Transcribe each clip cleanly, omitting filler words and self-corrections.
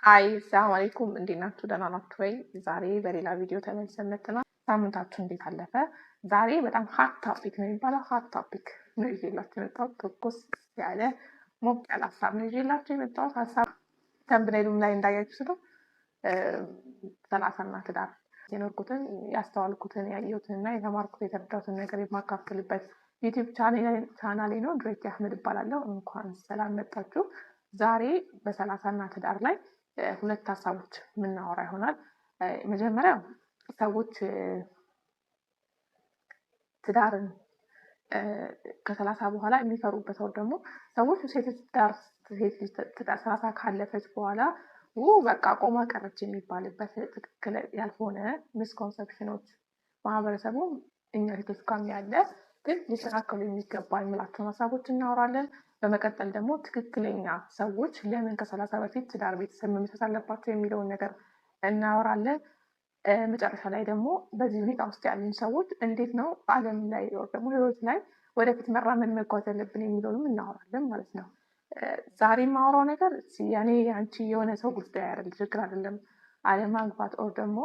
ሃይ ሰላም አለይኩም እንዴት ናችሁ? ደህና ናችሁ ወይ? ዛሬ በሌላ ቪዲዮ ተመልሰን መጥተናል። ሳምንታችሁ እንዴት አለፈ? ዛሬ በጣም ሀት ቶፒክ ነው የሚባለው ሀት ቶፒክ ነው ይዤላችሁ የመጣሁት። ትኩስ ያለ ሞቅ ያለ ሀሳብ ነው ይዤላችሁ የመጣሁት። ሀሳብ ተምብኔሉም ላይ እንዳያችሁት ነው። ሰላሳና ትዳር የኖርኩትን ያስተዋልኩትን ያየሁትን እና የተማርኩት የተረዳሁትን ነገር የማካፍልበት ዩቲዩብ ቻናሌ ነው። ድሬቲ አህመድ እባላለሁ። እንኳን ሰላም መጣችሁ። ዛሬ በሰላሳና ትዳር ላይ ሁለት ሀሳቦች የምናወራ ይሆናል። መጀመሪያው ሰዎች ትዳርን ከሰላሳ በኋላ የሚፈሩበት ወር ደግሞ ሰዎች ሴት ትዳር ሰላሳ ካለፈች በኋላ በቃ ቆማ ቀረች የሚባልበት ትክክል ያልሆነ ሚስኮንሰፕሽኖች ማህበረሰቡ እኛ ሴቶች ጋርም ያለ ግን ሊስተካከሉ የሚገባ የሚላቸውን ሀሳቦች እናወራለን። በመቀጠል ደግሞ ትክክለኛ ሰዎች ለምን ከሰላሳ በፊት ትዳር ቤተሰብ መመስረት አለባቸው የሚለውን ነገር እናወራለን። መጨረሻ ላይ ደግሞ በዚህ ሁኔታ ውስጥ ያሉን ሰዎች እንዴት ነው ዓለም ላይ ደግሞ ህይወት ላይ ወደፊት መራመድ መጓዝ ያለብን የሚለውንም እናወራለን ማለት ነው። ዛሬ የማወራው ነገር ያኔ አንቺ የሆነ ሰው ጉዳይ አይደለም፣ ችግር አይደለም። አለማግባት ኦር ደግሞ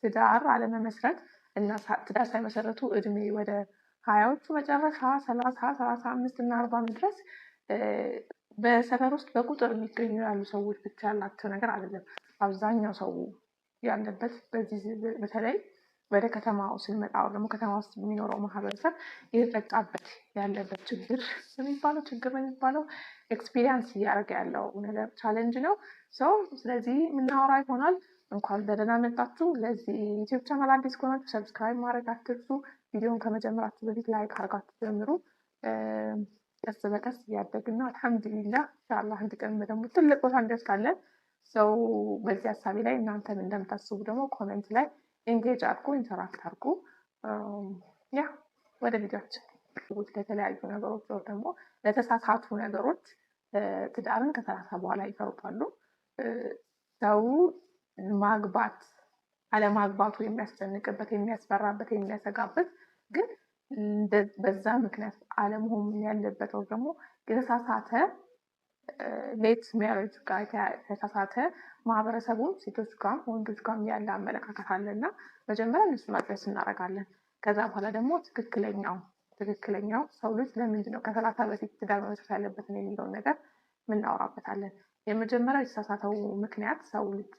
ትዳር አለመመስረት እና ትዳር ሳይመሰረቱ እድሜ ወደ ሀያዎቹ መጨረሻ 30 35 እና 40 ድረስ በሰፈር ውስጥ በቁጥር የሚገኙ ያሉ ሰዎች ብቻ ያላቸው ነገር አይደለም። አብዛኛው ሰው ያለበት በዚህ በተለይ ወደ ከተማው ስንመጣ ደግሞ ከተማ ውስጥ የሚኖረው ማህበረሰብ እየተጠቃበት ያለበት ችግር የሚባለው ኤክስፒሪየንስ እያደረገ ያለው ነገር ቻሌንጅ ነው ሰው። ስለዚህ የምናወራ ይሆናል። እንኳን በደህና መጣችሁ። ለዚህ ዩቲዩብ ቻናል አዲስ ከሆናችሁ ሰብስክራይብ ማድረግ አትርሱ። ቪዲዮን ከመጀመራችሁ በፊት ላይክ አድርጋችሁ ጀምሩ። ቀስ በቀስ እያደግና አልሐምዱሊላህ ኢንሻአላህ አንድ ቀን ደግሞ ትልቅ ቦታ እንደርሳለን። ሰው በዚህ ሀሳቤ ላይ እናንተም እንደምታስቡ ደግሞ ኮሜንት ላይ ኤንጌጅ አድርጉ፣ ኢንተራክት አድርጉ። ያ ወደ ቪዲዮአችን ለተለያዩ ነገሮች ወይ ደግሞ ለተሳሳቱ ነገሮች ትዳርን ከሰላሳ በኋላ ይፈሩታሉ። ሰው ማግባት አለማግባቱ የሚያስጨንቅበት፣ የሚያስፈራበት፣ የሚያሰጋበት ግን በዛ ምክንያት አለመሆን ያለበት ወይ ደግሞ የተሳሳተ ሌት ሜሬጅ ጋር የተሳሳተ ማህበረሰቡን ሴቶች ጋር ወንዶች ጋር ያለ አመለካከት አለና መጀመሪያ እሱን አድረስ እናደርጋለን። ከዛ በኋላ ደግሞ ትክክለኛው ሰው ልጅ ለምንድን ነው ከሰላሳ በፊት ትዳር መመስረት ያለበትን የሚለውን ነገር እናወራበታለን። የመጀመሪያው የተሳሳተው ምክንያት ሰው ልጅ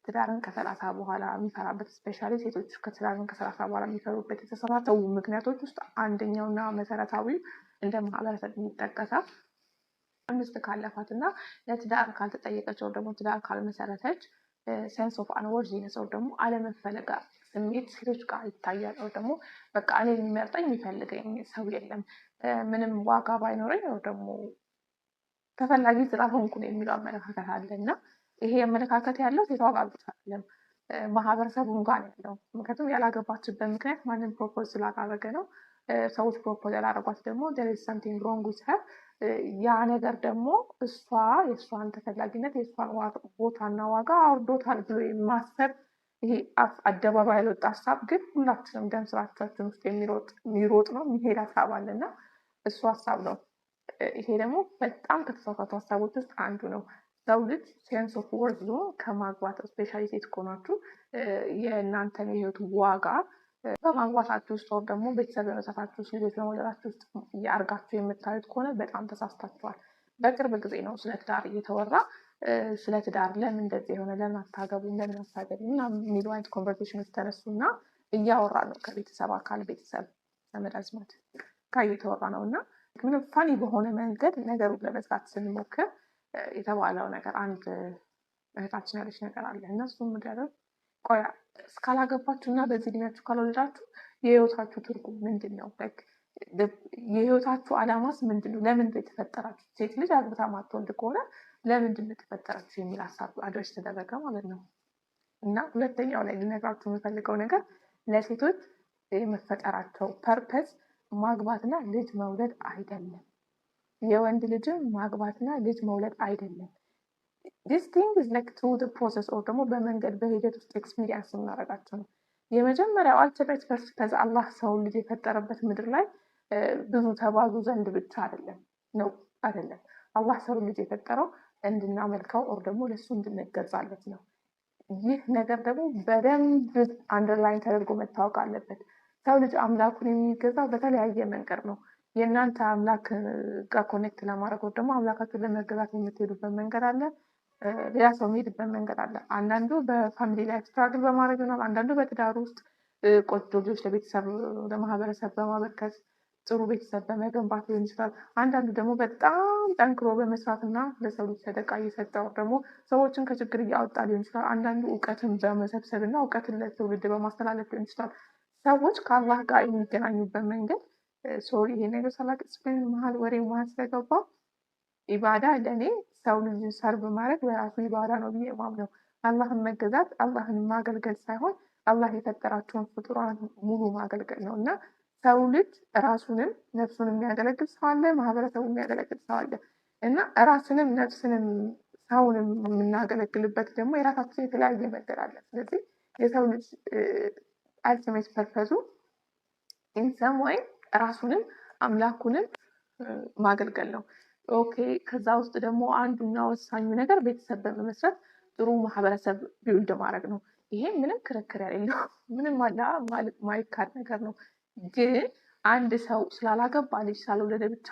ትዳርን ከሰላሳ በኋላ የሚፈራበት ስፔሻሊ ሴቶች ከትዳርን ከሰላሳ በኋላ የሚፈሩበት የተሳሳተው ምክንያቶች ውስጥ አንደኛውና መሰረታዊው እንደ ማህበረሰብ የሚጠቀሰው ሚስት ካለፋት እና ለትዳር ካልተጠየቀች ወይ ደግሞ ትዳር ካልመሰረተች ሴንስ ኦፍ አንወርዚነስ ወይ ደግሞ አለመፈለግ ስሜት ሴቶች ጋር ይታያል። ወይ ደግሞ በቃ እኔ የሚመርጠኝ የሚፈልገኝ ሰው የለም፣ ምንም ዋጋ ባይኖረኝ ወይ ደግሞ ተፈላጊ ስላልሆንኩ ነው የሚለው አመለካከት አለና ይሄ አመለካከት ያለው ሴቷ ጋር ብቻ አይደለም ማህበረሰቡም ጋር ያለው። ምክንያቱም ያላገባችበት ምክንያት ማንም ፕሮፖዝ ስላላደረገ ነው። ሰዎች ፕሮፖዝ ያላደረጓት ደግሞ there is something wrong with her። ያ ነገር ደግሞ የእሷን ተፈላጊነት የእሷን ቦታና ዋጋ አውርዶታል ብሎ የማሰብ ይሄ አደባባይ ያልወጣ ሀሳብ ግን ሁላችንም ደም ስራቻችን ውስጥ የሚሮጥ ነው የሚሄድ ሀሳብ አለና እሱ ሀሳብ ነው። ይሄ ደግሞ በጣም ከተሳሳቱ ሀሳቦች ውስጥ አንዱ ነው። ሰው ልጅ ሴንስ ኦፍ ወርዝ ነው ከማግባት ስፔሻሊ ሴት ከሆናችሁ የእናንተን የህይወት ዋጋ በማግባታችሁ ውስጥ ወር ደግሞ ቤተሰብ በመሰረታችሁ ውስጥ ልጆች በመውለዳችሁ ውስጥ እያርጋችሁ የምታዩት ከሆነ በጣም ተሳስታችኋል። በቅርብ ጊዜ ነው ስለ ትዳር እየተወራ ስለ ትዳር ለምን እንደዚህ የሆነ ለምን አታገቡም ለምን አታገቡም ምናምን የሚሉ አይነት ኮንቨርሴሽኖች ተነሱና እያወራ ነው ከቤተሰብ አካል ቤተሰብ ዘመድ አዝማድ ጋር እየተወራ ነው እና ምንም ፋኒ በሆነ መንገድ ነገሩን ለመዝጋት ስንሞክር የተባለው ነገር አንድ እህታችን ያለች ነገር አለ እና እሱም ምንድነው ቆያ እስካላገባችሁ እና በዚህ እድሜያችሁ ካልወለዳችሁ የህይወታችሁ ትርጉም ምንድን ነው? የህይወታችሁ አላማስ ምንድን ነው? ለምን የተፈጠራችሁ? ሴት ልጅ አግብታ ማትወልድ ከሆነ ለምንድን ነው የተፈጠራችሁ የሚል ሀሳብ አድሬስ ተደረገ ማለት ነው። እና ሁለተኛው ላይ ልነግራችሁ የምፈልገው ነገር ለሴቶች የመፈጠራቸው ፐርፐዝ ማግባትና ልጅ መውለድ አይደለም። የወንድ ልጅም ማግባትና ልጅ መውለድ አይደለም። this thing is like through the process or ደግሞ በመንገድ በሂደት ውስጥ ኤክስፒሪየንስ የምናደርጋቸው ነው። የመጀመሪያው አልቲሜት ፐርፐዝ አላህ ሰው ልጅ የፈጠረበት ምድር ላይ ብዙ ተባዙ ዘንድ ብቻ አይደለም። አላህ ሰው ልጅ የፈጠረው እንድናመልከው ኦር ደግሞ ለሱ እንድንገዛለት ነው። ይህ ነገር ደግሞ በደንብ አንደርላይን ተደርጎ መታወቅ አለበት። ሰው ልጅ አምላኩን የሚገዛው በተለያየ መንገድ ነው። የእናንተ አምላክ ጋር ኮኔክት ለማድረግ ወይም ደግሞ አምላካችሁን ለመገዛት የምትሄዱበት መንገድ አለ። ሌላ ሰው የሚሄድበት መንገድ አለ። አንዳንዱ በፋሚሊ ላይፍ ስትራግል በማድረግ ይሆናል። አንዳንዱ በትዳር ውስጥ ቆንጆ ልጆች ለቤተሰብ ለማህበረሰብ በማበርከት ጥሩ ቤተሰብ በመገንባት ሊሆን ይችላል። አንዳንዱ ደግሞ በጣም ጠንክሮ በመስራት እና ለሰው ልጅ ሰደቃ እየሰጠው ደግሞ ሰዎችን ከችግር እያወጣ ሊሆን ይችላል። አንዳንዱ እውቀትን በመሰብሰብ እና እውቀትን ለትውልድ በማስተላለፍ ሊሆን ይችላል። ሰዎች ከአላህ ጋር የሚገናኙበት መንገድ ሶሪ ይሄ ነገር ሳላቅ ኤክስፕሌን መሀል ወሬ መሀል ስለገባ ኢባዳ ለእኔ ሰው ልጅ ሰርቭ ማድረግ በራሱ ኢባዳ ነው ብዬ ማምነው። አላህን መገዛት አላህን ማገልገል ሳይሆን አላህ የፈጠራቸውን ፍጡራን ሙሉ ማገልገል ነው እና ሰው ልጅ ራሱንም ነፍሱን የሚያገለግል ሰው አለ፣ ማህበረሰቡ የሚያገለግል ሰው አለ እና ራስንም ነፍስንም ሰውንም የምናገለግልበት ደግሞ የራሳችን የተለያየ መንገድ አለ። ስለዚህ የሰው ልጅ አልቲሜት ፐርፐዙ ኢንሰም ወይ ራሱንም አምላኩንም ማገልገል ነው። ኦኬ ከዛ ውስጥ ደግሞ አንዱና ወሳኙ ነገር ቤተሰብ በመመስረት ጥሩ ማህበረሰብ ቢውልድ ማድረግ ነው። ይሄ ምንም ክርክር የሌለው ምንም ማይካድ ነገር ነው። ግን አንድ ሰው ስላላገባ ልጅ ስላልወለደ ብቻ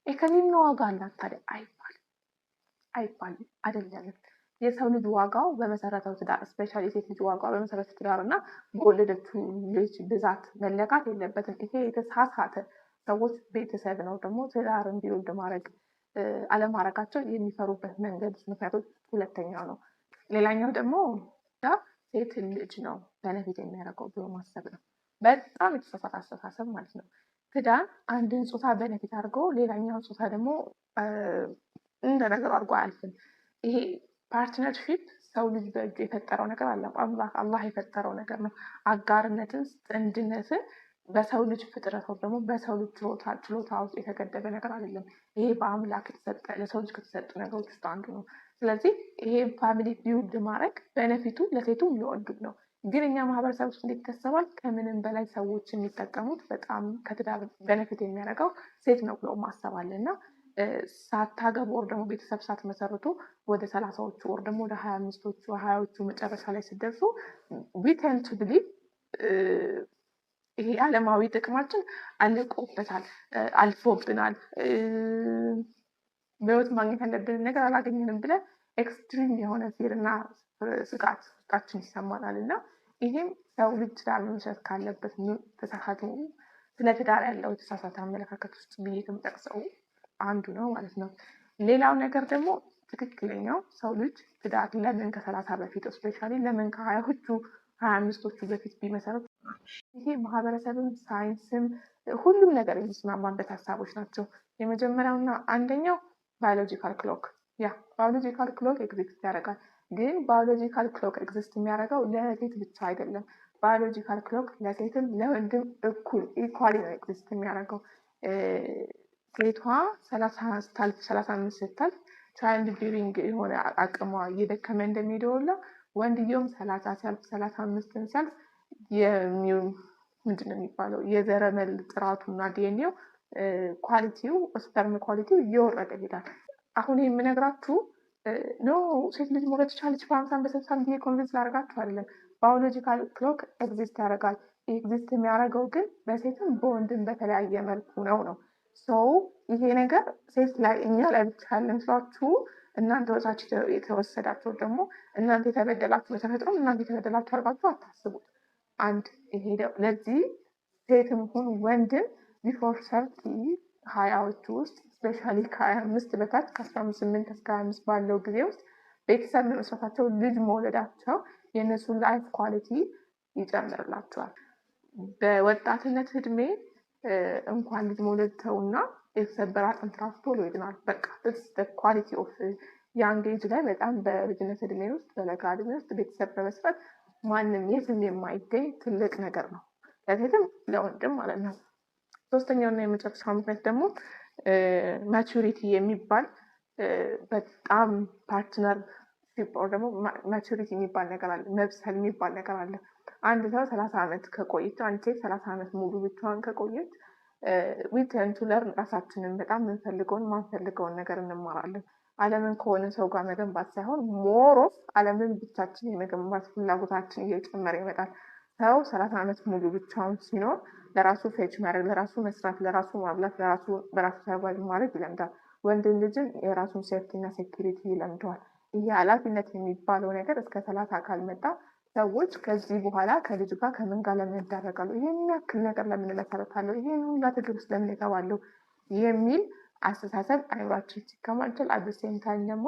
የከሌለ ዋጋ አላት ታዲያ አይባልም አይደለም። የሰው ልጅ ዋጋው በመሰረተው ትዳር ስፔሻሊ የሴት ልጅ ዋጋው በመሰረተው ትዳር እና በወለደችው ልጅ ብዛት መለካት የለበትም። ይሄ የተሳሳተ ሰዎች ቤተሰብ ነው ደግሞ ትዳር እንዲወልድ ማድረግ አለማድረጋቸው የሚፈሩበት መንገድ ምክንያቶች ሁለተኛው ነው። ሌላኛው ደግሞ ሴት ልጅ ነው በነፊት የሚያደርገው ብሎ ማሰብ ነው። በጣም የተሳሳተ አስተሳሰብ ማለት ነው። ትዳር አንድን ጾታ በነፊት አድርጎ ሌላኛውን ጾታ ደግሞ እንደ ነገሩ አድርጎ አያልፍም። ይሄ ፓርትነርሺፕ ሰው ልጅ በእጁ የፈጠረው ነገር አለ። አላህ የፈጠረው ነገር ነው። አጋርነትን፣ ጥንድነትን በሰው ልጅ ፍጥረት ደግሞ በሰው ልጅ ችሎታ ውስጥ የተገደበ ነገር አይደለም። ይሄ በአምላክ የተሰጠ ለሰው ልጅ ከተሰጡ ነገሮች ውስጥ አንዱ ነው። ስለዚህ ይሄ ፋሚሊ ቢውልድ ማድረግ በነፊቱ ለሴቱም ለወንዱም ነው። ግን እኛ ማህበረሰብ ውስጥ እንዴት ይታሰባል? ከምንም በላይ ሰዎች የሚጠቀሙት በጣም ከትዳር በነፊት የሚያደርገው ሴት ነው ብሎ ማሰብ አለ እና ሳታገቡ ወር ደግሞ ቤተሰብ ሳትመሰርቱ ወደ 30ዎቹ ወር ደግሞ ወደ 25ዎቹ 20ዎቹ መጨረሻ ላይ ሲደርሱ we tend to believe ይሄ ዓለማዊ ጥቅማችን አልቆበታል፣ አልፎብናል፣ በህይወት ማግኘት ያለብንን ነገር አላገኘንም ብለን ኤክስትሪም የሆነ ፊርና ስጋት ውስጣችን ይሰማናል እና ይሄም ሰው ልጅ ትዳር መመስረት ካለበት ተሳሳቱ ስለ ትዳር ያለው የተሳሳተ አመለካከት ውስጥ ብዬ ከምጠቅሰው አንዱ ነው ማለት ነው። ሌላው ነገር ደግሞ ትክክለኛው ሰው ልጅ ትዳር ለምን ከ30 በፊት ስፔሻሊ ለምን ከ20ዎቹ 25ዎቹ በፊት ቢመሰረት ይሄ ማህበረሰብም ሳይንስም ሁሉም ነገር የሚስማማበት ሀሳቦች ናቸው። የመጀመሪያውና አንደኛው ባዮሎጂካል ክሎክ ባዮሎጂካል ክሎክ ኤግዚስት ያደርጋል። ግን ባዮሎጂካል ክሎክ ኤግዚስት የሚያደርገው ለሴት ብቻ አይደለም። ባዮሎጂካል ክሎክ ለሴትም ለወንድም እኩል ኢኳሊ ነው ኤግዚስት የሚያደርገው። ሴቷ 35 ስታልፍ ቻይልድ ቢሪንግ የሆነ አቅሟ እየደከመ እንደሚሄደው ሁላ ወንድየውም 30 ሲያልፍ 35ን ሲያልፍ ምንድነው የሚባለው የዘረመል ጥራቱና ዲኤንኤው ኳሊቲው ስፐርም ኳሊቲው እየወረደ ይሄዳል። አሁን የምነግራችሁ ሴት ልጅ መውለድ ትችላለች በ50 በ60 ጊዜ ኮንቪንስ ላደርጋችሁ አይደለም። ባዮሎጂካል ክሎክ ኤግዚስት ያደርጋል። ኤግዚስት የሚያደርገው ግን በሴትም በወንድም በተለያየ መልኩ ነው። ይሄ ነገር ሴት ላይ እኛ ላይ ብቻ ያለ መስሏችሁ እናንተ ወሳችሁ የተወሰዳችሁ ደግሞ እናንተ የተበደላችሁ በተፈጥሮ እናንተ የተበደላችሁ አድርጋችሁ አታስቡት። አንድ ይሄ ለዚህ ሴትም ሆኑ ወንድም ቢፎር 20ዎቹ ውስጥ ስፔሻሊ ከ25 በታች ከ18 እስከ 25 ባለው ጊዜ ውስጥ ቤተሰብ መመስረታቸው ልጅ መውለዳቸው የእነሱን ላይፍ ኳሊቲ ይጨምርላቸዋል። በወጣትነት እድሜ እንኳን ልጅ መውለድ ተውና የተሰበረ አጥንት ራሱ ቶሎ ይድናል። በቃ ኳሊቲ ኦፍ ያንግ ኤጅ ላይ በጣም በልጅነት እድሜ ውስጥ በለጋ እድሜ ውስጥ ቤተሰብ በመስረት ማንም የትም የማይገኝ ትልቅ ነገር ነው፣ ለሴትም ለወንድም ማለት ነው። ሶስተኛውና የመጨረሻው ምክንያት ደግሞ ማቹሪቲ የሚባል በጣም ፓርትነር ሲባል ደግሞ ማቹሪቲ የሚባል ነገር አለ፣ መብሰል የሚባል ነገር አለ። አንድ ሰው 30 ዓመት ከቆየች አንድ ሴት 30 ዓመት ሙሉ ብቻዋን ከቆየች we tend to learn ራሳችንን በጣም የምንፈልገውን ማንፈልገውን ነገር እንማራለን። ዓለምን ከሆነ ሰው ጋር መገንባት ሳይሆን ሞሮፍ ዓለምን ብቻችን የመገንባት ፍላጎታችን እየጨመረ ይመጣል። ሰው 30 ዓመት ሙሉ ብቻውን ሲኖር ለራሱ ፌች ማድረግ፣ ለራሱ መስራት፣ ለራሱ ማብላት፣ በራሱ ሰርቫይቭ ማድረግ ይለምዳል። ወንድ ልጅም የራሱን ሴፍቲ እና ሴኪሪቲ ይለምደዋል። ይሄ ኃላፊነት የሚባለው ነገር እስከ 30 ካልመጣ ሰዎች ከዚህ በኋላ ከልጅ ጋር ከምን ጋር ለምን ይዳረጋሉ? ይህን ያክል ነገር ለምን እመሰረታለሁ? ይህን ሁላ ትግል ውስጥ ለምን እገባለሁ? የሚል አስተሳሰብ አይምሯችን ሲከማችል አብሴም ታይም ደግሞ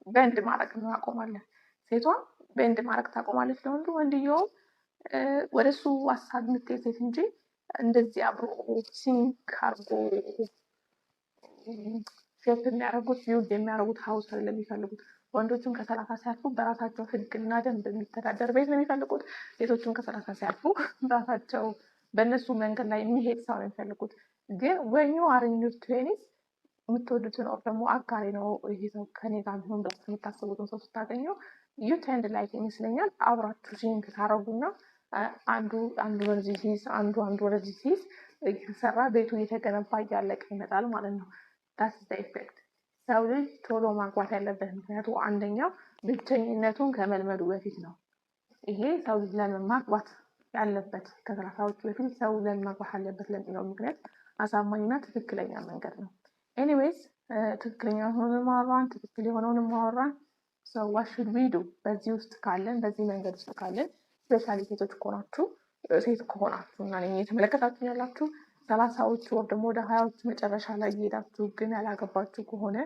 በንድ ማድረግ እናቆማለን። ሴቷ በንድ ማድረግ ታቆማለች ለወንዱ፣ ወንድየውም ወደ እሱ ሀሳብ የምትሄድ ሴት እንጂ እንደዚህ አብሮ ሲንክ አርጎ ሼፕ የሚያደርጉት ቢውልድ የሚያደርጉት ሀውስ አይደለም የሚፈልጉት። ወንዶቹም ከ30 ሲያልፉ በራሳቸው ህግና ደንብ የሚተዳደር ቤት ነው የሚፈልጉት። ሴቶቹም ከ30 ሲያልፉ በራሳቸው በእነሱ መንገድ ላይ የሚሄድ ሰው ነው የሚፈልጉት። ግን ወይኙ አርኙር ትዌኒስ የምትወዱትን ኦር ደግሞ አጋሪ ነው ይሄ ሰው ከኔ ጋር ቢሆን ብላችሁ የምታስቡትን ሰው ስታገኘው ዩ ቴንድ ላይክ ይመስለኛል አብራችሁ ሲንክ ታረጉና አንዱ ወደዚህ ሲይዝ አንዱ ወደዚህ ሲይዝ እየተሰራ ቤቱ እየተገነባ እያለቀ ይመጣል ማለት ነው። ዳትስ ዘ ኢፌክት። ሰው ልጅ ቶሎ ማግባት ያለበት ምክንያቱ አንደኛው ብቸኝነቱን ከመልመዱ በፊት ነው። ይሄ ሰው ልጅ ለምን ማግባት ያለበት ከ30ዎቹ በፊት ሰው ለምን ማግባት አለበት ለሚለው ምክንያት አሳማኝና ትክክለኛ መንገድ ነው። ኤኒዌይስ ትክክለኛ የሆነውን ማወራን ትክክል የሆነውን ማወራን ሰው ዋት ሹድ ዊ ዱ በዚህ ውስጥ ካለን በዚህ መንገድ ውስጥ ካለን ስፔሻሊ ሴቶች ከሆናችሁ ሴት ከሆናችሁ እና የተመለከታችሁ ያላችሁ 30ዎቹ ወር ደግሞ ወደ 20ዎቹ መጨረሻ ላይ እየሄዳችሁ ግን ያላገባችሁ ከሆነ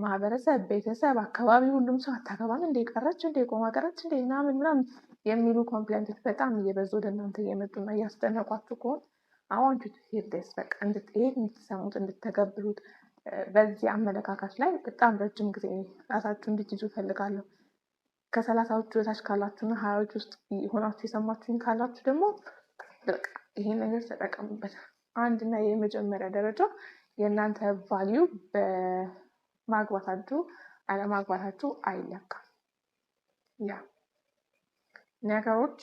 ማህበረሰብ፣ ቤተሰብ፣ አካባቢ ሁሉም ሰው አታገባም እንዴ ቀረች እንዴ ቆማ ቀረች እንዴ ምናምን የሚሉ ኮምፕሌንቶች በጣም እየበዙ ወደ እናንተ እየመጡና እያስጨነቋችሁ ከሆነ አዋንቱ ሄር ደስ በቃ እንድትሰሙት እንድትተገብሩት በዚህ አመለካከት ላይ በጣም ረጅም ጊዜ ራሳችሁ እንድትይዙ እፈልጋለሁ። ከ30ዎቹ በታች ካላችሁና 20ዎች ውስጥ ሆናችሁ የሰማችሁኝ ካላችሁ ደግሞ በቃ ይሄን ነገር ተጠቀሙበት። አንድና የመጀመሪያ ደረጃ የእናንተ ቫሊዩ በማግባታችሁ አለማግባታችሁ አይለካም። ያ ነገሮች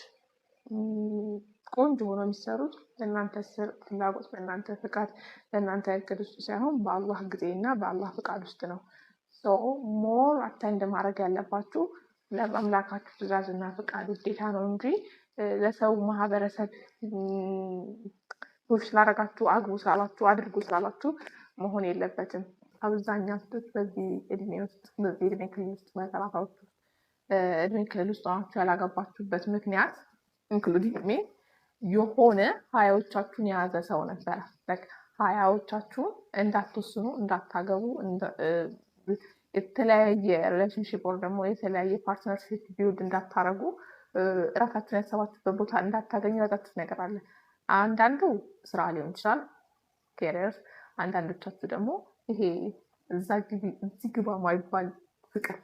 ቆንጆ ሆኖ የሚሰሩት በእናንተ ስር ፍላጎት፣ በእናንተ ፍቃድ፣ በእናንተ እቅድ ውስጥ ሳይሆን በአላህ ጊዜ እና በአላህ ፍቃድ ውስጥ ነው። ሞር አታይንድ ማድረግ ያለባችሁ ለአምላካችሁ ትእዛዝና ፍቃድ ውዴታ ነው እንጂ ለሰው ማህበረሰብ ስላደረጋችሁ አግቡ ስላላችሁ አድርጉ ስላላችሁ መሆን የለበትም። አብዛኛው ሴቶች በዚህ እድሜ ውስጥ በዚህ እድሜ ክልል ውስጥ በ30ዎቹ እድሜ ክልል ውስጥ ሆናችሁ ያላገባችሁበት ምክንያት ኢንክሉዲንግ ሜ የሆነ 20ዎቻችሁን የያዘ ሰው ነበረ። 20ዎቻችሁን እንዳትወስኑ እንዳታገቡ የተለያየ ሪሌሽንሽፕ ወር ደግሞ የተለያየ ፓርትነርሽፕ ቢውልድ እንዳታረጉ እራሳችሁን ያሰባችሁበት ቦታ እንዳታገኙ ያዛችሁት ነገር አለ። አንዳንዱ ስራ ሊሆን ይችላል ኬሪየር፣ አንዳንዶቻችሁ ደግሞ ይሄ እዛ ግቢ እዚህ ግባ ማይባል ፍቅር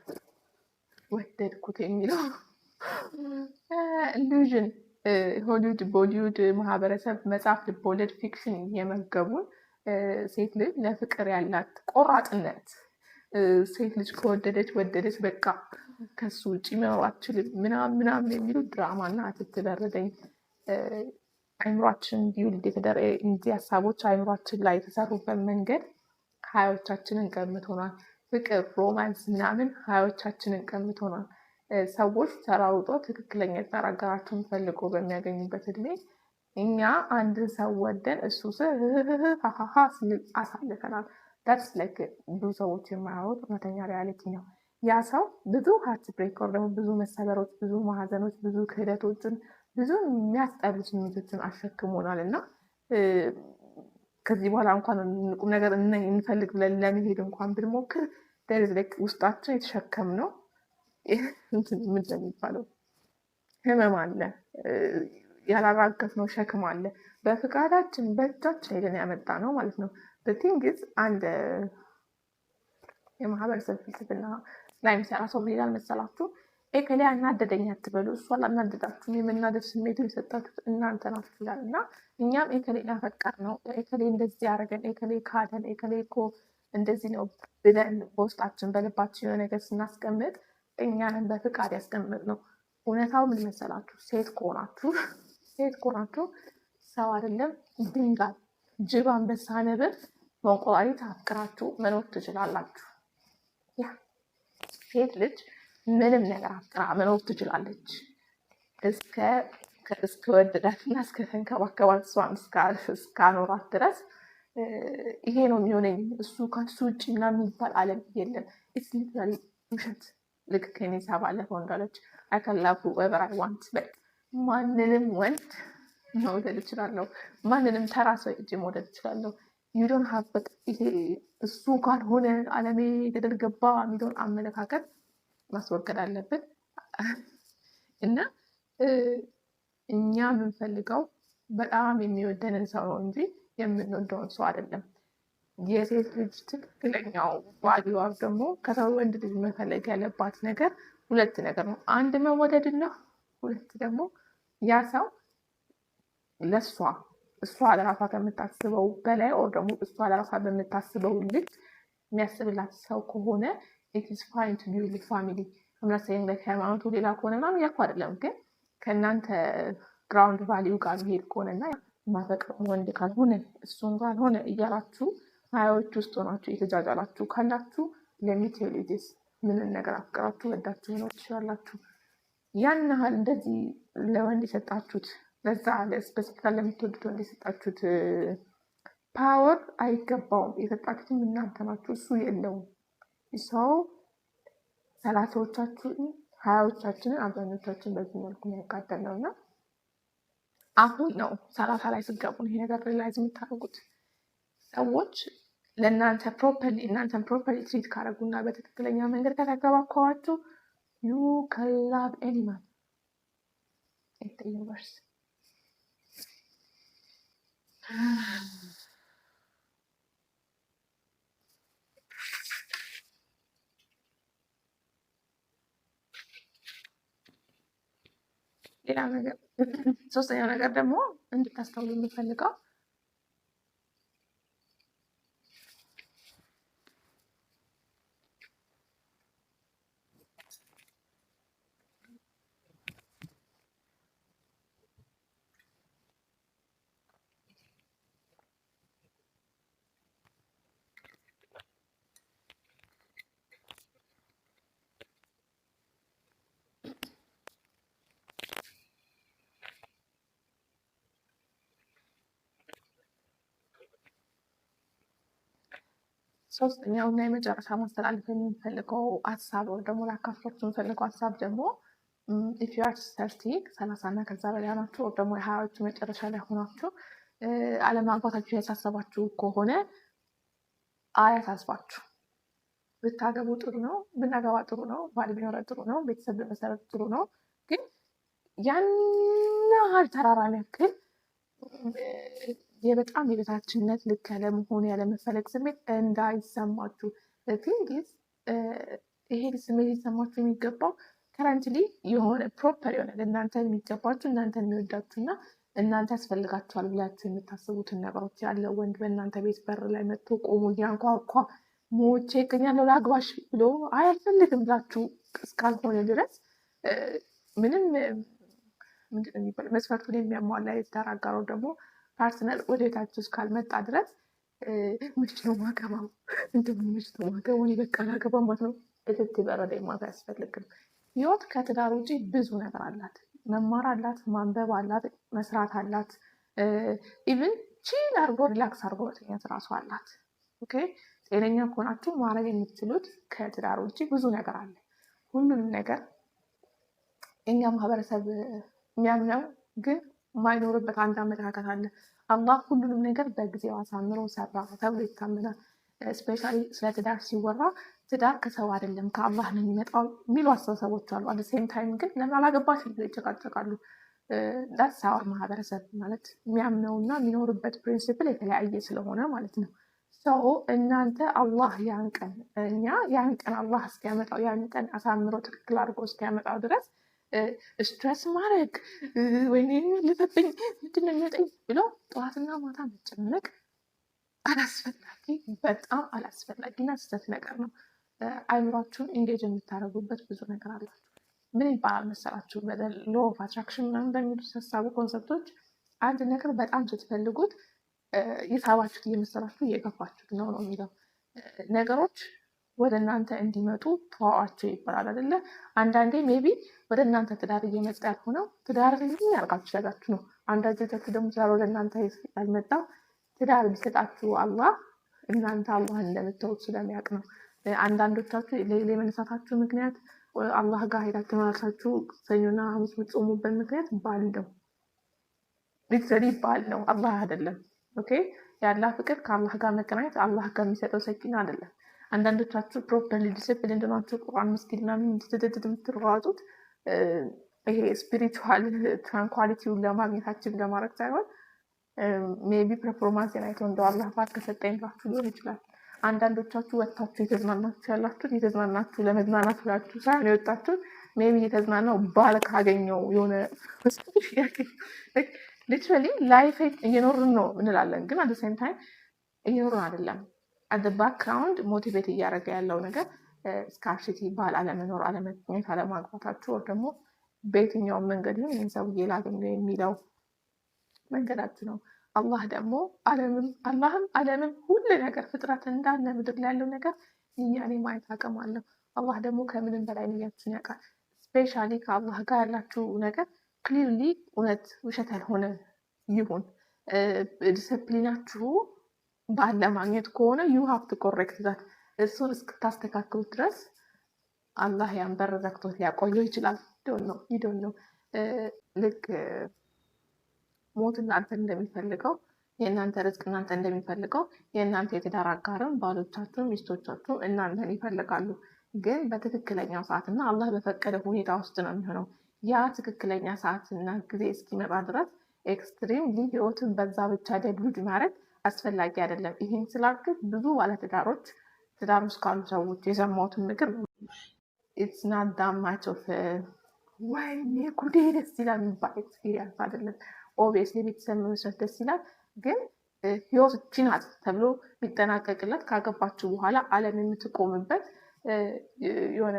ወደድኩት የሚለው ኢሉዥን ሆሊውድ ቦሊውድ ማህበረሰብ መጽሐፍ ልቦለድ ፊክሽን እየመገቡን ሴት ልጅ ለፍቅር ያላት ቆራጥነት ሴት ልጅ ከወደደች ወደደች በቃ ከሱ ውጭ መኖር አትችልም ምናምን የሚሉ ድራማና አትትበረደኝ አይምሯችን ቢውልድ የተደረገ እንዲህ ሀሳቦች አይምሯችን ላይ የተሰሩበት መንገድ 20ዎቻችንን ቀምቶናል። ፍቅር፣ ሮማንስ ምናምን 20ዎቻችንን ቀምቶናል። ሰዎች ተራውጦ ትክክለኛ የትዳር አጋራቸውን ፈልጎ በሚያገኙበት እድሜ እኛ አንድን ሰው ወደን እሱ ሀሀሀ ስንል አሳልፈናል። ዳትስ ላይክ ብዙ ሰዎች የማያወሩት እውነተኛ ሪያሊቲ ነው። ያ ሰው ብዙ ሃርት ብሬክ ወር ደግሞ ብዙ መሰበሮች፣ ብዙ ማህዘኖች፣ ብዙ ክህደቶችን፣ ብዙ የሚያስጠሉ ስሜቶችን አሸክሞናል እና ከዚህ በኋላ እንኳን ቁም ነገር እንፈልግ ብለን ለመሄድ እንኳን ብንሞክር ውስጣችን የተሸከምነው ምንድን ነው የሚባለው ህመም አለ፣ ያላራገፍነው ሸክም አለ። በፍቃዳችን በእጃችን ሄደን ያመጣ ነው ማለት ነው። በቲንግዝ አንድ የማህበረሰብ ፍልስፍና ላይ የሚሰራ ሰው ምን ይላል መሰላችሁ? ኤከሌ አናደደኝ አትበሉ፣ እሱ አላናደዳችሁም፣ የመናደድ ስሜት የሰጣችሁት እናንተ ናችሁ ይላል እና እኛም ኤከሌ ያፈቀር ነው ኤከሌ እንደዚህ ያደረገን ኤከሌ ካደን ኤከሌ እኮ እንደዚህ ነው ብለን በውስጣችን በልባችን የሆነ ነገር ስናስቀምጥ እኛንም በፍቃድ ያስቀምጥ ነው። እውነታው ምን መሰላችሁ? ሴት ከሆናችሁ ሰው አይደለም ድንጋይ፣ ጅብ፣ አንበሳ፣ ነብር በእንቁራሪት አፍቅራችሁ መኖር ትችላላችሁ። ያ ሴት ልጅ ምንም ነገር አፍቅራ መኖር ትችላለች እስከወደዳትና እስከተንከባከባት እሷን እስካኖራት ድረስ ይሄ ነው የሚሆነኝ እሱ ከሱ ውጭ ምናምን የሚባል ዓለም የለም። ኢትስ ሊትራሊ ውሸት። ልክ ከኔሳ ባለፈው እንዳለች አይ ካን ላቭ ሁኤቨር አይ ዋንት። ማንንም ወንድ መውደድ እችላለሁ። ማንንም ተራ ሰው እጅ መውደድ እችላለሁ። ዩ ዶንት ሃቭ ይሄ እሱ ካልሆነ ዓለሜ ገደል ገባ የሚለውን አመለካከት ማስወገድ አለብን እና እኛ የምንፈልገው በጣም የሚወደንን ሰው ነው እንጂ የምንወደውን ሰው አይደለም። የሴት ልጅ ትክክለኛው ቫልዩዋ ደግሞ ከሰው ወንድ ልጅ መፈለግ ያለባት ነገር ሁለት ነገር ነው። አንድ መወደድና ሁለት ደግሞ ያ ሰው ለእሷ እሷ ለራሷ ከምታስበው በላይ ኦር ደግሞ እሷ ለራሷ በምታስበው ልክ የሚያስብላት ሰው ከሆነ ኢት ኢዝ ፋይን ቱ ቢ ዊዝ ፋሚሊ። አምናሳይን ሃይማኖቱ ሌላ ከሆነ ምናምን ያልኩ አይደለም፣ ግን ከእናንተ ግራውንድ ቫሊዩ ጋር መሄድ ከሆነና ማፈቅር ወንድ ካልሆነ እሱን ካልሆነ እያላችሁ ሀያዎች ውስጥ ሆናችሁ የተጃጃላችሁ ካላችሁ ለሚቴሊቲስ ምንን ነገር አፍቅራችሁ ወዳችሁ መኖር ትችላላችሁ። ያን ያህል እንደዚህ ለወንድ የሰጣችሁት ለዛ ለስፔሲፊካል ለምትወዱት ወንድ የሰጣችሁት ፓወር አይገባውም። የሰጣችሁትም እናንተ ናችሁ፣ እሱ የለውም። ሰው ሰላሳዎቻችሁን ሀያዎቻችንን አብዛኞቻችን በዚህ መልኩ የሚያጋደል ነው እና አሁን ነው 30 ላይ ስገቡ ይሄ ነገር ሪላይዝ የምታደርጉት። ሰዎች ለእናንተ እናንተን ፕሮፐርሊ ትሪት ካደረጉና በትክክለኛ መንገድ ከተንከባከቧችሁ ዩ ካን ላቭ ኤኒማን ኢን ዘ ዩኒቨርስ። ሌላ ነገር ሶስተኛው ነገር ደግሞ እንድታስተውሉ የምፈልገው ሶስተኛው እና የመጨረሻ ማስተላለፍ የምንፈልገው ሀሳብ ወይ ደግሞ ላካፍላችሁ የምንፈልገው ሀሳብ ደግሞ ኢፍ ዩ አር 30 እና ከዛ በላይ ናችሁ ወይ ደግሞ የሀያዎቹ መጨረሻ ላይ ሆናችሁ አለማግባታችሁ ያሳሰባችሁ ከሆነ አያሳስባችሁ። ብታገቡ ጥሩ ነው፣ ብናገባ ጥሩ ነው፣ ባል ቢኖረ ጥሩ ነው፣ ቤተሰብ በመሰረት ጥሩ ነው። ግን ያን ያህል ተራራን ያክል የበጣም የበታችነት ልክ ያለመሆን ያለመፈለግ ስሜት እንዳይሰማችሁ። ቲንግስ ይሄ ስሜት ሊሰማችሁ የሚገባው ከረንትሊ የሆነ ፕሮፐር የሆነ ለእናንተ የሚገባችሁ እናንተ የሚወዳችሁ እና እናንተ ያስፈልጋችኋል ብላችሁ የምታስቡትን ነገሮች ያለው ወንድ በእናንተ ቤት በር ላይ መጥቶ ቆሞ እያንኳኳ ሞቼ እገኛለሁ ላግባሽ ብሎ አያልፈልግም ብላችሁ እስካልሆነ ድረስ ምንም ምንድን የሚባል መስፈርቱን የሚያሟላ የትዳር አጋሩ ደግሞ ፓርትነር ወደ ቤታችሁ እስካልመጣ ድረስ ምች ነው ማገባው እንደምን ምች ነው ማገባው በቃ ላገባ ማለት ነው። እትት በረደ ማታ አያስፈልግም። ህይወት ከትዳር ውጪ ብዙ ነገር አላት። መማር አላት፣ ማንበብ አላት፣ መስራት አላት፣ ኢቭን ቺል አርጎ ሪላክስ አርጎ መተኛት እራሱ አላት። ኦኬ ጤነኛ ከሆናችሁ ማድረግ የምትችሉት ከትዳር ውጪ ብዙ ነገር አለ። ሁሉንም ነገር የኛ ማህበረሰብ የሚያምነው ግን የማይኖርበት አንድ አመለካከት አለ። አላህ ሁሉንም ነገር በጊዜው አሳምሮ ሰራ ተብሎ ይታመናል። ስፔሻሊ ስለ ትዳር ሲወራ ትዳር ከሰው አይደለም ከአላህ ነው የሚመጣው የሚሉ አስተሳሰቦች አሉ። አት ሴም ታይም ግን ለምን አላገባሽ ብለው ይጨቃጨቃሉ። ዳሳዋ ማህበረሰብ ማለት የሚያምነውና የሚኖርበት ፕሪንሲፕል የተለያየ ስለሆነ ማለት ነው። ሰው እናንተ አላህ ያን ቀን አላህ እስኪያመጣው ያን ቀን አሳምሮ ትክክል አድርጎ እስኪያመጣው ድረስ ስትረስ ማድረግ ወይኔ ልፈብኝ ምንድን ነው የሚወጣኝ ብሎ ጠዋትና ማታ መጨነቅ አላስፈላጊ በጣም አላስፈላጊና ስህተት ነገር ነው። አይምሯችሁን ኢንጌጅ የምታደርጉበት ብዙ ነገር አላችሁ። ምን ይባላል መሰላችሁ? ሎ ኦፍ አትራክሽን ምናምን በሚሉት ሀሳቡ ኮንሰፕቶች አንድ ነገር በጣም ስትፈልጉት የሳባችሁት እየመሰላችሁ እየገፋችሁት ነው የሚለው። ነገሮች ወደ እናንተ እንዲመጡ ተዋዋቸው ይባላል አይደለ? አንዳንዴ ሜቢ ወደ እናንተ ትዳር እየመጣ ያልሆነው ትዳር ያርጋችሁ ያላችሁ ነው። አንዳንዶቻችሁ ደግሞ ትዳር ወደ እናንተ ያልመጣው ትዳር ቢሰጣችሁ አላህ እናንተ አላህን እንደምትወዱ ስለሚያውቅ ነው። አንዳንዶቻችሁ የመነሳታችሁ ምክንያት አላህ ጋር ሄዳችሁ ተመላልሳችሁ ሰኞና ሐሙስ የምትጾሙበት ምክንያት ባል ነው። ሊትራሊ ባል ነው፣ አላህ አይደለም። ኦኬ፣ የአላህ ፍቅር ከአላህ ጋር መገናኘት አላህ ጋር የሚሰጠው ሰኪና አይደለም። አንዳንዶቻችሁ ፕሮፐርሊ ዲስፕሊን እንደናችሁ ቁርአን መስጊድ ምናምን የምትሯሯጡት ይሄ ስፒሪቹዋል ትራንኳሊቲውን ለማግኘታችን ለማድረግ ሳይሆን ሜቢ ፐርፎርማንስን አይተው እንደው አላህ ባል ከሰጠኝ ብላችሁ ሊሆን ይችላል። አንዳንዶቻችሁ ወጥታችሁ የተዝናናችሁ ያላችሁት የተዝናናችሁ ለመዝናናት ብላችሁ ሳይሆን የወጣችሁት ሜቢ የተዝናናው ባል ካገኘው የሆነ ሊትራሊ ላይፍ እየኖርን ነው እንላለን፣ ግን አት ሴም ታይም እየኖርን አይደለም። አት ባክግራውንድ ሞቲቬት እያደረገ ያለው ነገር ስካርሲቲ፣ ባል አለመኖር፣ አለመገኘት፣ አለማግባታችሁ ወር ደግሞ በየትኛውም መንገድ ይህን ሰውዬ ላገኘው የሚለው መንገዳችሁ ነው። አላህ ደግሞ አላህም ዓለምም ሁሉ ነገር ፍጥረት እንዳለ ምድር ላይ ያለው ነገር ንያኔ ማየት አቅም አለው። አላህ ደግሞ ከምንም በላይ ንያችሁን ያውቃል። ስፔሻሊ ከአላህ ጋር ያላችሁ ነገር ክሊርሊ እውነት ውሸት ያልሆነ ይሁን። ዲስፕሊናችሁ ባል ለማግኘት ከሆነ ዩ ሃቭ ቱ ኮሬክት ዛት። እሱን እስክታስተካክሉት ድረስ አላህ ያን በር ዘግቶት ሊያቆየው ይችላል። ዶን ነው ልክ ሞት እናንተ እንደሚፈልገው የእናንተ ርዝቅ እናንተ እንደሚፈልገው የእናንተ የትዳር አጋርም ባሎቻችሁም ሚስቶቻችሁም እናንተን ይፈልጋሉ። ግን በትክክለኛው ሰዓት እና አላህ በፈቀደ ሁኔታ ውስጥ ነው የሚሆነው። ያ ትክክለኛ ሰዓትና ጊዜ እስኪመጣ ድረስ ኤክስትሪም ህይወትን በዛ ብቻ ደብሉድ ማድረግ አስፈላጊ አይደለም። ይህን ስላልኩት ብዙ ባለትዳሮች ትዳር ውስጥ ካሉ ሰዎች የሰማሁትን ምክር ኢትስ ናት ዳት ማች ኦፍ ወይኔ ጉዴ ደስ ይላል የሚባል ኤክስፒሪየንስ አይደለም። ኦብቪየስሊ ቤተሰብ መመስረት ደስ ይላል፣ ግን ህይወት እቺ ናት ተብሎ ሊጠናቀቅለት ካገባችሁ በኋላ ዓለም የምትቆምበት የሆነ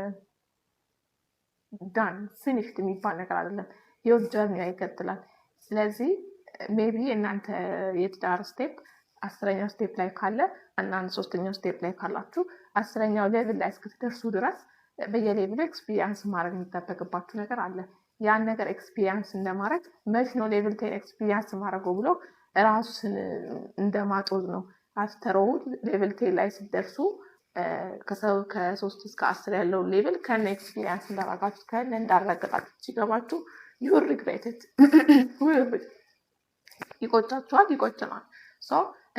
ዳን ፊኒሽድ የሚባል ነገር አይደለም። ህይወት ጀርኒ ይቀጥላል። ስለዚህ ሜቢ እናንተ የትዳር ስቴፕ 10ኛው ስቴፕ ላይ ካለ እናንተ 3ኛው ስቴፕ ላይ ካላችሁ 10ኛው ሌቭል ላይ እስክትደርሱ ድረስ በየሌቭሉ ኤክስፒሪየንስ ማድረግ የሚጠበቅባችሁ ነገር አለ። ያን ነገር ኤክስፒሪየንስ እንደማድረግ መች ነው ሌቭል 10 ኤክስፒሪየንስ ማድረገው ብሎ ራሱን እንደማጦዝ ነው። አፍተር ኦል ሌቭል 10 ላይ ሲደርሱ ከ3 እስከ 10 ያለው ሌቭል ከነ ኤክስፒሪየንስ እንዳረጋችሁ ከነ እንዳረጋጋችሁ ሲገባችሁ ዩ ሪግሬት ይቆጫችኋል፣ ይቆጭናል።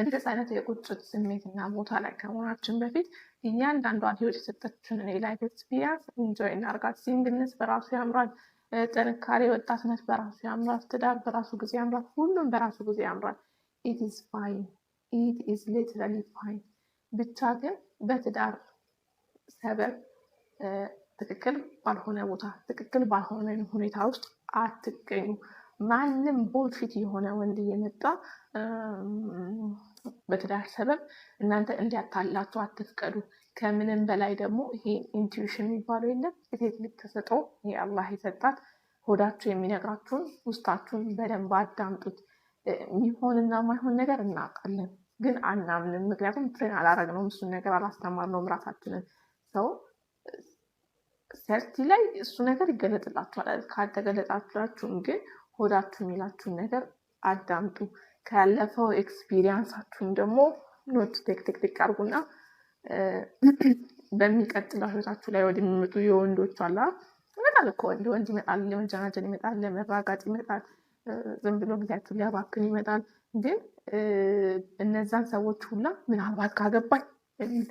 እንደዚህ አይነት የቁጭት ስሜትና ቦታ ላይ ከመሆናችን በፊት እያንዳንዷን ህይወት የሰጠችን ላይፍ ኤክስፒሪየንስ ኢንጆይ እናርጋት። ሲንግልነስ በራሱ ያምራል። ጥንካሬ፣ ወጣትነት በራሱ ያምራል። ትዳር በራሱ ጊዜ ያምራል። ሁሉም በራሱ ጊዜ ያምራል። ኢት ኢዝ ፋይን፣ ኢት ኢዝ ሊትራሊ ፋይን። ብቻ ግን በትዳር ሰበብ ትክክል ባልሆነ ቦታ ትክክል ባልሆነ ሁኔታ ውስጥ አትገኙ። ማንም ቦልፊት የሆነ ወንድ እየመጣ በትዳር ሰበብ እናንተ እንዲያታላችሁ አትፍቀዱ። ከምንም በላይ ደግሞ ይሄ ኢንቱዊሽን የሚባለው የለም ሴት ልጅ ተሰጥኦ የአላህ የሰጣት ሆዳችሁ የሚነግራችሁን ውስጣችሁን በደንብ አዳምጡት። የሚሆንና ማይሆን ነገር እናውቃለን፣ ግን አናምንም። ምክንያቱም ትሬን አላረግነውም፣ እሱን ነገር አላስተማርነውም ራሳችንን። ሰው ሰርቲ ላይ እሱ ነገር ይገለጥላችኋል። ካልተገለጣችሁም ግን ሆዳችሁ የሚላችሁን ነገር አዳምጡ። ካለፈው ኤክስፒሪየንሳችሁን ደግሞ ኖት ቴክ አድርጉና በሚቀጥለው ህይወታችሁ ላይ ወደሚመጡ የወንዶች አላ ይመጣል እኮ ወንድ ይመጣል፣ ለመጀናጀን ይመጣል፣ ለመራጋጥ ይመጣል፣ ዝም ብሎ ጊዜያችሁን ሊያባክን ይመጣል። ግን እነዛን ሰዎች ሁላ ምናልባት ካገባኝ የሚል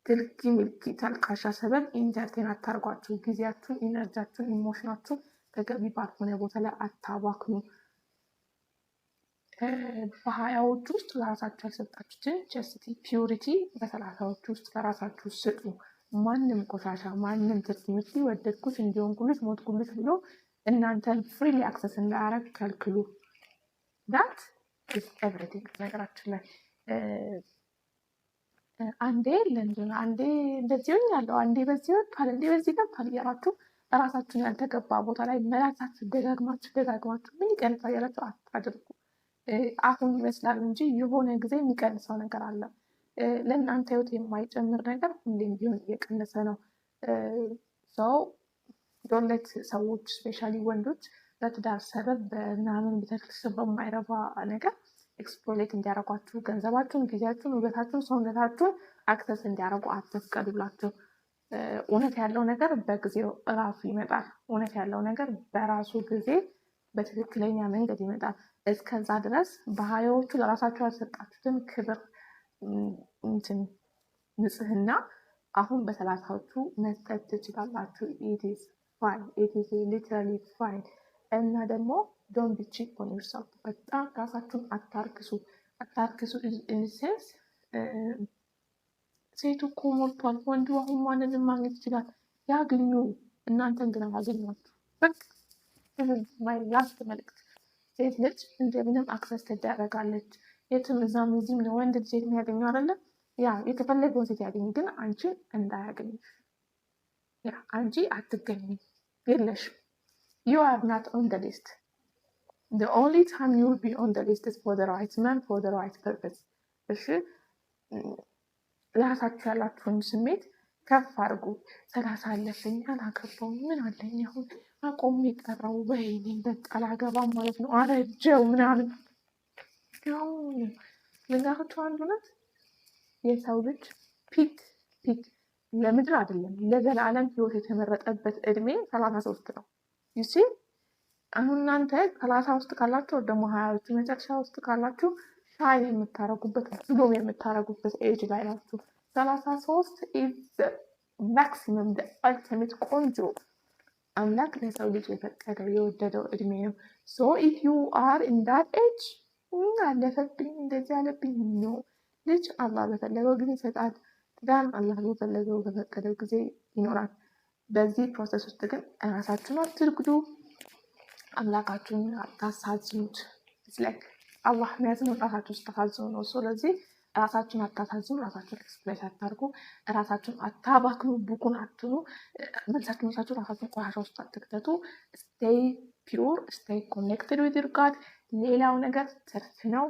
ትልቂ ሚልኪ ተልካሻ ሰበብ ኢንተርቴን አታርጓችሁ። ጊዜያችሁን፣ ኢነርጂያችሁን፣ ኢሞሽናችሁን ተገቢ ባልሆነ ቦታ ላይ አታባክኑ። በ20ዎቹ ውስጥ ለራሳችሁ ያልሰጣችሁትን ቸስቲ ፒዩሪቲ በ30ዎቹ ውስጥ ለራሳችሁ ስጡ። ማንም ቆሻሻ ማንም ትርትምት ወደድኩት እንዲሆንኩልሽ ሞትኩልሽ ብሎ እናንተን ፍሪሊ አክሰስ እንዳያረግ ከልክሉ። ዳት ኢዝ ኤቭሪቲንግ። ነገራችን ላይ አንዴ ለንደን አንዴ እንደዚህ ሆኛለሁ፣ አንዴ በዚህ ወጥቷል፣ አንዴ በዚህ ገብቷል እያላችሁ ራሳችሁን ያልተገባ ቦታ ላይ መላሳችሁ ደጋግማችሁ ምን ይቀንሳል ያላችሁ አታድርጉ። አሁን ይመስላል እንጂ የሆነ ጊዜ የሚቀንሰው ነገር አለ። ለእናንተ ህይወት የማይጨምር ነገር ሁሌም ቢሆን እየቀነሰ ነው። ሰው ዶንት ሰዎች ስፔሻሊ ወንዶች በትዳር ሰበብ በምናምን ቤተክርስቲያን በማይረባ ነገር ኤክስፕሎይት እንዲያደርጓችሁ ገንዘባችሁን፣ ጊዜያችሁን፣ ውበታችሁን፣ ሰውነታችሁን አክሰስ እንዲያደርጉ አትፍቀዱላቸው። እውነት ያለው ነገር በጊዜው እራሱ ይመጣል። እውነት ያለው ነገር በራሱ ጊዜ በትክክለኛ መንገድ ይመጣል። እስከዛ ድረስ በሀያዎቹ ለራሳችሁ ያልሰጣችሁትን ክብር፣ ንጽህና አሁን በሰላሳዎቹ መስጠት ትችላላችሁ። ኢትስ ፋይን፣ ኢትስ ሊትራሊ ፋይን። እና ደግሞ ዶንት ቢ ቺፕ ኦን ዮርሰልፍ። በጣም ራሳችሁን አታርክሱ። ኢንሴንስ ሴቱ እኮ ሞልቷል፣ ወንዱ አሁን ማንንም ማግኘት ይችላል። ያግኙ፣ እናንተን ግን አላገኟችሁ። በቃ ማይ ላስት መልእክት። ሴት ልጅ እንደምንም አክሰስ ትደረጋለች። የትም እዛም እዚህም ነው ወንድ ልጅ የሚያገኘው አይደለም። ያ የተፈለገውን ሴት ያገኝ፣ ግን አንቺን እንዳያገኝሽ። ያ አንቺ አትገኝም፣ የለሽም። You are not on the list. The only time you will be on the list is for the right man, for the right purpose. እሺ፣ ለራሳችሁ ያላችሁን ስሜት ከፍ አድርጉ። 30 አለፈኝ አላገባውም፣ ምን አለኝ አሁን አቆም የቀረው ወይኔ በቃ አላገባም ማለት ነው፣ አረጀው ምናምን። ያው ልንገራችሁ አንድ እውነት፣ የሰው ልጅ ፒክ ለምድር አይደለም ለዘላለም ህይወት የተመረጠበት እድሜ 33 ነው። ዩሲ አሁን እናንተ 30 ውስጥ ካላችሁ ደግሞ 20ዎቹ መጨረሻ ውስጥ ካላችሁ ሻይን የምታረጉበት ብሎም የምታረጉበት ኤጅ ላይ ናችሁ። 33 ኢዝ ማክሲመም አልቲሜት ቆንጆ አምላክ ለሰው ልጅ የፈቀደው የወደደው እድሜ ነው። ሶ ኢፍ ዩ አር ኢን ዳት ኤጅ አለፈብኝ እንደዚህ አለብኝ ነው። ልጅ አላህ በፈለገው ጊዜ ይሰጣል። ትዳር አላህ በፈለገው በፈቀደው ጊዜ ይኖራል። በዚህ ፕሮሰስ ውስጥ ግን ራሳችሁን አትርግዱ፣ አምላካችሁን አታሳዝኑት። ላይክ አላህ የሚያዝነው ራሳችሁ ስታሳዝኑ ነው። ስለዚህ ራሳችሁን አታሳዝኑ፣ ራሳችሁን ኤክስፕሬስ አታርጉ፣ ራሳችሁን አታባክኑ፣ ቡኩን አትኑ፣ መልሳችሁ ራሳችሁን ቆሻሻ ውስጥ አትክተቱ። ስቴይ ፒውር፣ ስቴይ ኮኔክትድ ዊዝ ዩር ጋድ። ሌላው ነገር ትርፍ ነው።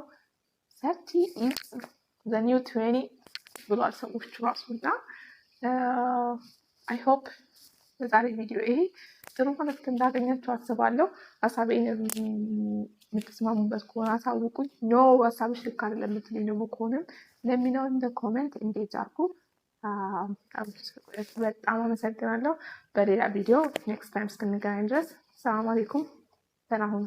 30 ኢዝ ዘ ኒው 20 ብሏል ሰዎች ራሱና አይ ሆፕ በዛሬ ቪዲዮ ይሄ ጥሩ መልዕክት እንዳገኛችሁ አስባለሁ። ሀሳቤን የምትስማሙበት ከሆነ አሳውቁኝ። ኖ ሀሳብሽ ልክ አይደለም የምትሉኝ ደግሞ ከሆነም ለሚለው እንደ ኮሜንት እንዴት አድርጉ። በጣም አመሰግናለሁ። በሌላ ቪዲዮ ኔክስት ታይም እስክንገናኝ ድረስ ሰላም አለይኩም፣ ደህና ሁኑ።